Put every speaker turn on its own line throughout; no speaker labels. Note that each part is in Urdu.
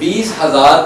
20,000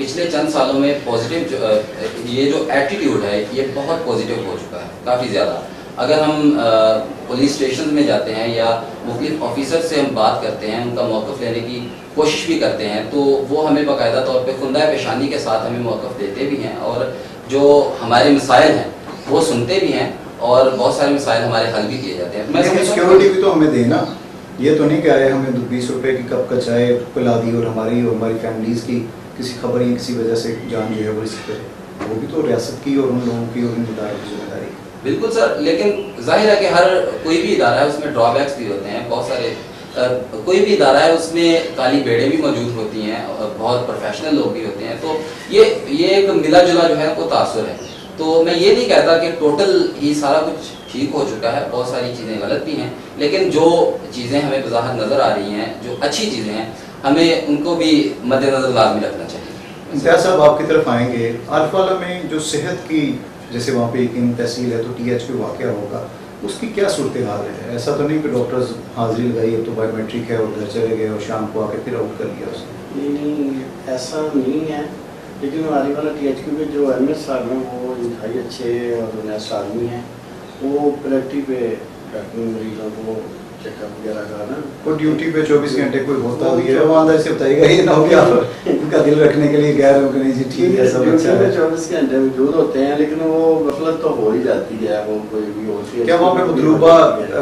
پچھلے چند سالوں میں پازیٹیو یہ جو ایٹیٹیوڈ ہے یہ بہت پازیٹیو ہو چکا ہے کافی زیادہ. اگر ہم پولیس اسٹیشن میں جاتے ہیں یا مختلف آفیسر سے ہم بات کرتے ہیں, ان کا موقف لینے کی کوشش بھی کرتے ہیں, تو وہ ہمیں باقاعدہ طور پہ خندۂ پیشانی کے ساتھ ہمیں موقف دیتے بھی ہیں, اور جو ہمارے مسائل ہیں وہ سنتے بھی ہیں, اور بہت سارے مسائل ہمارے حل بھی کیے جاتے ہیں. میں
سیکیورٹی بھی تو ہمیں دینا, یہ تو نہیں کہ آئے ہمیں 20 روپے کی کپ کا چائے پلا دی اور ہماری فیملیز کی کسی خبر یا کسی وجہ سے جان جو ہے وہ رسک کرے. وہ بھی تو ریاست کی اور ان لوگوں کی اور ان اداروں کی ذمہ داری.
بالکل سر, لیکن ظاہر ہے کہ ہر کوئی بھی ادارہ ہے اس میں ڈرا بیکس بھی ہوتے ہیں بہت سارے. کوئی بھی ادارہ ہے اس میں کالی بیڑیں بھی موجود ہوتی ہیں, بہت پروفیشنل لوگ بھی ہوتے ہیں, تو یہ ایک ملا جلا جو ہے وہ تاثر ہے. تو میں یہ نہیں کہتا کہ ٹوٹل ہی سارا کچھ ٹھیک ہو چکا ہے, بہت ساری چیزیں غلط بھی ہیں, لیکن جو چیزیں ہمیں بظاہر نظر آ رہی ہیں, جو اچھی چیزیں ہیں, ہمیں ان کو بھی مد نظر لازمی رکھنا چاہیے.
امتیاز صاحب آپ کی طرف آئیں گے. عارف والا میں جو صحت کی, جیسے وہاں پہ ایک تحصیل ہے تو ٹی ایچ پہ واقعہ ہوگا, اس کی کیا صورتحال ہے؟ ایسا تو نہیں کہ ڈاکٹرز حاضری لگائی اب تو بایو میٹرک ہے اور گھر چلے گئے اور شام کو آ کے پھر آؤٹ کر لیا اس نے؟
نہیں, ایسا نہیں ہے, لیکن ہماری والا ٹی ایچ کیو کے جو ایم ایس صاحب ہیں وہ انتہائی اچھے اور نیس آدمی ہیں. وہ پریکٹی پہ مریضوں کو چیک اپ وغیرہ کرنا,
وہ ڈیوٹی پہ 24 گھنٹے کوئی ہوتا بھی ہے, وہ اندر سے بتائے گا یہ نہ ہو گیا ان کا دل رکھنے کے لیے گئے ہو کہ نہیں جی ٹھیک ہے سب اچھا ہے.
24 گھنٹے موجود ہوتے ہیں, لیکن وہ غفلت تو ہو ہی جاتی ہے. وہ کوئی بھی ہوتی ہے.
کیا وہاں پہ مطلوبہ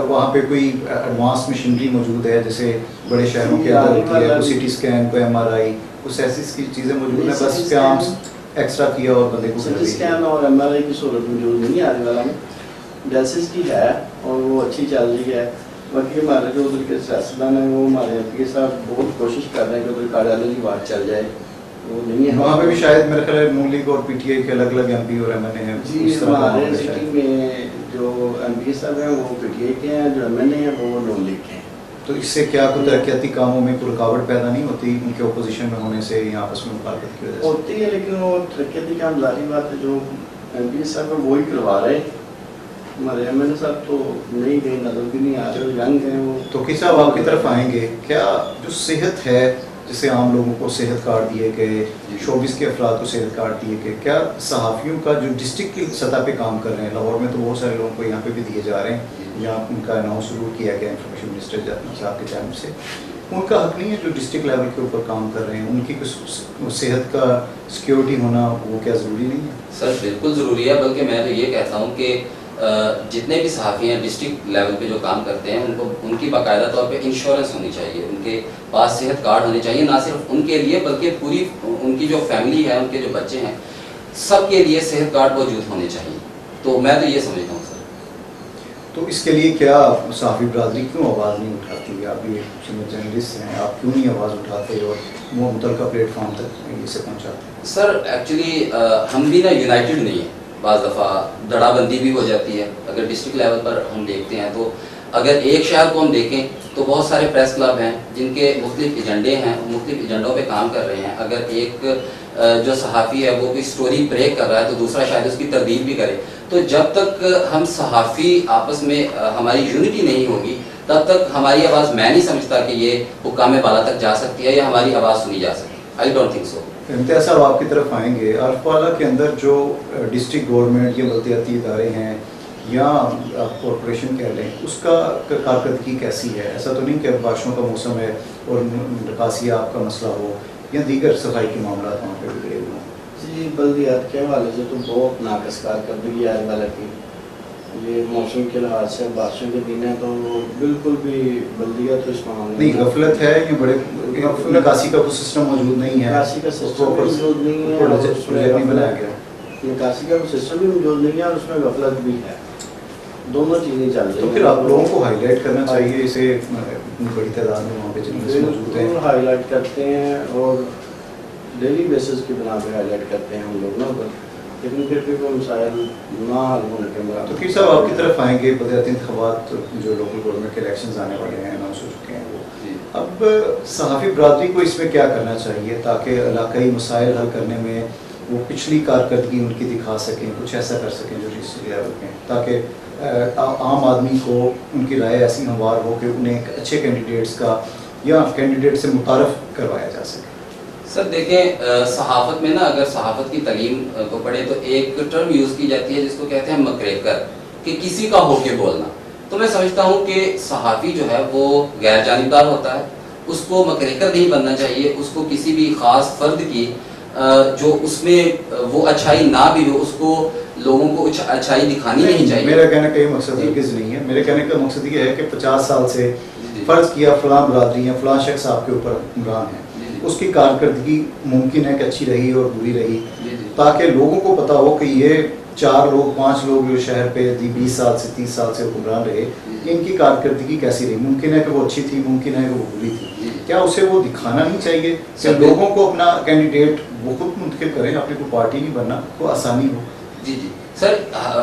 وہاں پہ کوئی ایڈوانس مشینری موجود ہے جیسے بڑے شہروں کے اندر ہوتی ہے, کوئی سی ٹی اسکین, کوئی ایم آر آئی, کچھ ایسی چیزیں موجود ہیں؟ بس کیا ہم ایکسٹرا کیا اور بندے کو
سی ٹی اسکین اور ایم آر آئی کی سہولت موجود نہیں ہے. آنے والا میں ڈیلسس کی ہے اور وہ اچھی چل رہی ہے. باقی ہمارے جو ادھر کے سیاستدان ہیں وہ ہمارے ایم پی کے ساتھ بہت کوشش کر رہے ہیں کہ ادھر کارڈیالوجی بات چل جائے. وہ نہیں ہے
وہاں پہ بھی شاید میرے خیال ہے نون لیگ اور پی ٹی آئی کے الگ الگ ایم پی اور ایم این اے ہیں.
جی, ہمارے سٹی میں جو ایم پی صاحب ہیں وہ پی ٹی آئی کے ہیں, جو ایم این اے ہیں وہ نون لیگ کے ہیں.
تو اس سے کیا کوئی ترقیاتی کاموں میں کوئی رکاوٹ پیدا نہیں ہوتی ان کے اپوزیشن میں ہونے سے یا آپس میں مخالفت کی وجہ سے؟
ہوتی ہے, لیکن وہ ترقیاتی کام ظاہری بات ہے جو ایم پی صاحب ہیں وہی کروا رہے ہیں. ہمارے ایم این اے صاحب تو نہیں گئے, نظر بھی نہیں آ رہے, ینگ ہیں وہ.
تو کس صاحب آپ کی طرف آئیں گے, کیا جو صحت ہے جیسے عام لوگوں کو صحت کارڈ دیے گئے, شوبز کے افراد کو صحت کارڈ دیے گئے, کیا صحافیوں کا جو ڈسٹرکٹ کی سطح پہ کام کر رہے ہیں, لاہور میں تو بہت سارے لوگوں کو یہاں پہ بھی دیے جا رہے ہیں, یہاں ان کا اناؤنس ضرور کیا گیا انفارمیشن منسٹر صاحب کے جانب سے, ان کا حق نہیں ہے جو ڈسٹرکٹ لیول کے اوپر کام کر رہے ہیں, ان کی صحت کا سیکیورٹی ہونا وہ کیا ضروری نہیں ہے؟
سر بالکل ضروری ہے, بلکہ میں تو یہ کہتا ہوں کہ جتنے بھی صحافی ہیں ڈسٹرکٹ لیول پہ جو کام کرتے ہیں ان کی باقاعدہ طور پہ انشورنس ہونی چاہیے, ان کے پاس صحت کارڈ ہونے چاہیے, نہ صرف ان کے لیے بلکہ پوری ان کی جو فیملی ہے, ان کے جو بچے ہیں, سب کے لیے صحت کارڈ موجود ہونے چاہیے. تو میں تو یہ سمجھتا ہوں سر.
تو اس کے لیے کیا صحافی برادری کیوں آواز نہیں اٹھاتی؟ آپ بھی ایک جرنلسٹ ہیں, آپ کیوں نہیں آواز اٹھاتے اور وہ متعلقہ پلیٹ فارم تک اسے پہنچاتے؟
سر ایکچولی ہم بھی نا یونائٹڈ نہیں ہیں, بعض دفعہ دڑا بندی بھی ہو جاتی ہے. اگر ڈسٹرکٹ لیول پر ہم دیکھتے ہیں تو اگر ایک شہر کو ہم دیکھیں تو بہت سارے پریس کلب ہیں جن کے مختلف ایجنڈے ہیں, مختلف ایجنڈوں پہ کام کر رہے ہیں. اگر ایک جو صحافی ہے وہ کوئی سٹوری بریک کر رہا ہے تو دوسرا شاید اس کی تردید بھی کرے. تو جب تک ہم صحافی آپس میں ہماری یونٹی نہیں ہوگی تب تک ہماری آواز, میں نہیں سمجھتا کہ یہ حکام بالا تک جا سکتی ہے یا ہماری آواز سنی جا سکتی. I don't think so.
امتیاز صاحب آپ کی طرف آئیں گے. عارف والا کے اندر جو ڈسٹرکٹ گورنمنٹ یا بلدیاتی ادارے ہیں یا آپ کارپوریشن کہہ لیں, اس کا کارکردگی کیسی ہے؟ ایسا تو نہیں کہ بارشوں کا موسم ہے اور نکاسی آپ کا مسئلہ ہو یا دیگر صفائی کے معاملات وہاں پہ بگڑے ہوئے ہوں؟
جی, بلدیات کے حوالے سے تو بہت ناقص کارکردگی ہے والا کی. یہ موسم کے لحاظ سے بارشوں کے دن ہیں تو بالکل بھی بلدیات تو اس معاملے
نہیں غفلت ہے یا بڑے نکاسی کا کوئی سسٹم موجود نہیں ہے؟
نکاسی کا سسٹم موجود نہیں ہے,
پروجیکٹ نہیں بنایا گیا.
نکاسی کا کوئی سسٹم بھی موجود نہیں ہے اور اس میں غفلت بھی ہے. دونوں چیزیں چل رہی ہیں.
تو پھر آپ لوگوں کو ہائی لائٹ کرنا چاہیے اسے, بڑی تعداد میں وہاں پہ جرنلسٹ موجود ہیں.
ہائی لائٹ کرتے ہیں اور ڈیلی بیسس کی بنا پہ ہائی لائٹ کرتے ہیں ہم لوگ نا, لیکن پھر بھی وہ مسائل نہ حل ہونے کے بعد.
تو پھر صاحب آپ کی طرف آئیں گے. بلدیاتی انتخابات جو لوکل گورنمنٹ کے الیکشنز آنے والے ہیں, اناؤنس ہو چکے ہیں وہ. اب صحافی برادری کو اس میں کیا کرنا چاہیے تاکہ علاقائی مسائل حل کرنے میں وہ پچھلی کارکردگی ان کی دکھا سکیں, کچھ ایسا کر سکیں جو ڈسٹرکٹ لیول پہ, تاکہ عام آدمی کو ان کی رائے ایسی ہموار ہو کہ انہیں ایک اچھے کینڈیڈیٹس کا یا کینڈیڈیٹ سے متعارف کروایا جا سکے؟
سر دیکھیں صحافت میں نا اگر صحافت کی تعلیم کو پڑھے تو ایک ٹرم یوز کی جاتی ہے جس کو کہتے ہیں مکریکر، کہ کسی کا ہو کے بولنا. تو میں سمجھتا ہوں کہ صحافی جو ہے وہ غیر جانبدار ہوتا ہے، اس کو مکریکر نہیں بننا چاہیے، اس کو کسی بھی خاص فرد کی جو اس میں وہ اچھائی نہ بھی ہو اس کو لوگوں کو اچھائی دکھانی نہیں چاہیے.
میرا کہنے کا یہ مقصد ہرگز نہیں ہے. میرے کہنے کا مقصد یہ ہے کہ 50 سال سے فرض کیا فلاں برادری ہیں، فلاں شخص آپ کے اوپر حکمران ہیں، اس کی کارکردگی ممکن ہے کہ اچھی رہی اور بری رہی، تاکہ لوگوں کو پتا ہو کہ یہ 4 لوگ 5 لوگ جو شہر پہ 20 سال سے 30 سال سے حکمران رہے، ان کی کارکردگی کیسی رہی. ممکن ہے کہ وہ اچھی تھی، ممکن ہے کہ وہ بری تھی. کیا اسے وہ دکھانا نہیں چاہیے کہ لوگوں کو اپنا کینڈیڈیٹ وہ خود منتخب کریں، اپنی کوئی پارٹی نہیں بننا، کو آسانی ہو.
جی سر،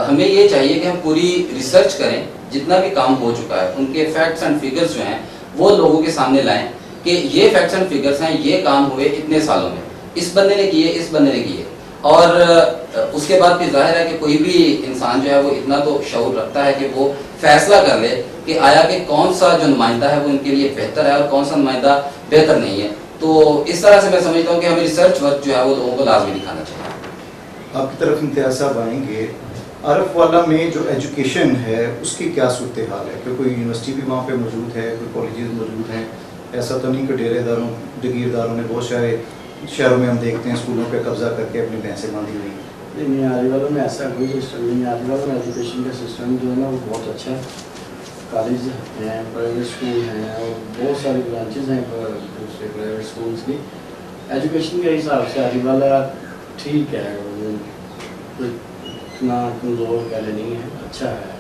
ہمیں یہ چاہیے کہ ہم پوری ریسرچ کریں، جتنا بھی کام ہو چکا ہے ان کے فیکٹس اینڈ فگرز جو ہیں وہ لوگوں کے سامنے لائیں کہ یہ فیکٹس اینڈ فگرز ہیں، یہ کام ہوئے اتنے سالوں میں، اس بندے نے کیے، اس بندے نے کیے. اور اس کے بعد پھر ظاہر ہے کہ کوئی بھی انسان جو ہے وہ اتنا تو شعور رکھتا ہے کہ وہ فیصلہ کر لے کہ آیا کہ کون سا جو نمائندہ ہے وہ ان کے لیے بہتر ہے اور کون سا نمائندہ بہتر نہیں ہے. تو اس طرح سے میں سمجھتا ہوں کہ ہمیں ریسرچ ورک جو ہے وہ لوگوں کو لازمی دکھانا چاہیے.
آپ کی طرف امتیاز صاحب آئیں گے. عارف والا میں جو ایجوکیشن ہے اس کی کیا صورتحال ہے؟ کہ کوئی یونیورسٹی بھی وہاں پہ موجود ہے، کوئی کالجز موجود ہیں؟ ایسا تو نہیں کہ ڈیرے داروں جگیرداروں نے بہت سارے شہروں میں ہم دیکھتے ہیں اسکولوں پہ قبضہ کر کے اپنی بھینسیں باندھی ہوئی.
نہیں، عالی والوں میں ایسا کوئی سسٹم نہیں ہے. عالی والوں میں ایجوکیشن کا سسٹم جو ہے نا وہ بہت اچھا ہے. کالج ہیں، پرائیویٹ اسکول ہیں اور بہت ساری برانچز ہیں دوسرے پرائیویٹ اسکولس کی. ایجوکیشن کے حساب سے عالی والا ٹھیک ہے، اتنا کمزور پہلے نہیں ہے، اچھا ہے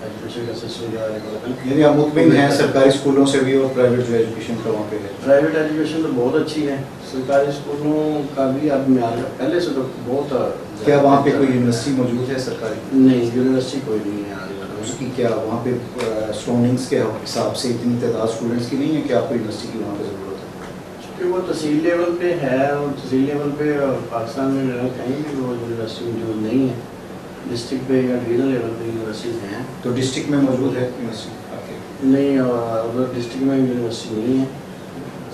ایجوکیشن کا سسٹم جو ہے.
یعنی آپ مطمئن ہیں سرکاری اسکولوں سے بھی اور پرائیویٹ جو ایجوکیشن کا وہاں پہ ہے؟
پرائیویٹ ایجوکیشن تو بہت اچھی ہے، سرکاری اسکولوں کا بھی اب معیار پہلے سے تو بہت.
کیا وہاں پہ کوئی یونیورسٹی موجود ہے سرکاری؟
نہیں، یونیورسٹی کوئی نہیں ہے.
اس کی کیا وہاں پہ سراؤنڈنگس کے حساب سے اتنی تعداد اسٹوڈنٹس کی نہیں ہے کہ آپ کو یونیورسٹی کی وہاں پہ ضرورت ہے؟
کہ وہ تحصیل لیول پہ ہے اور تحصیل لیول پہ پاکستان میں کہیں بھی وہ یونیورسٹی موجود نہیں ہے. ڈسٹرکٹ پہ یا ڈویژن لیول پہ یونیورسٹیز ہیں.
تو ڈسٹرکٹ میں موجود ہے یونیورسٹی آپ کے؟
نہیں، ادھر ڈسٹرکٹ میں یونیورسٹی نہیں ہے،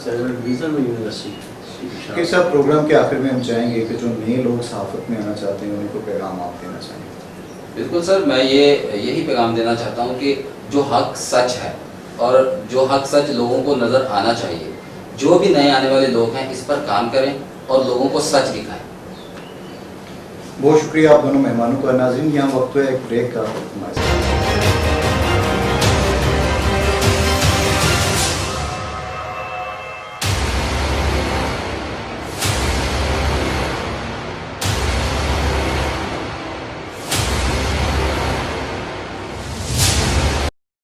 سیون ڈویژن میں یونیورسٹی.
کہ صاحب پروگرام کے آخر میں ہم چاہیں گے کہ جو نئے لوگ صحافت میں آنا چاہتے ہیں ان کو پیغام آپ دینا چاہیں گے.
بالکل سر، میں یہی پیغام دینا چاہتا ہوں کہ جو حق سچ ہے اور جو حق سچ لوگوں کو نظر آنا چاہیے، جو بھی نئے آنے والے لوگ ہیں اس پر کام کریں اور لوگوں کو سچ دکھائیں.
بہت شکریہ آپ دونوں مہمانوں کا. ناظرین یہاں وقت ہے ایک بریک کا.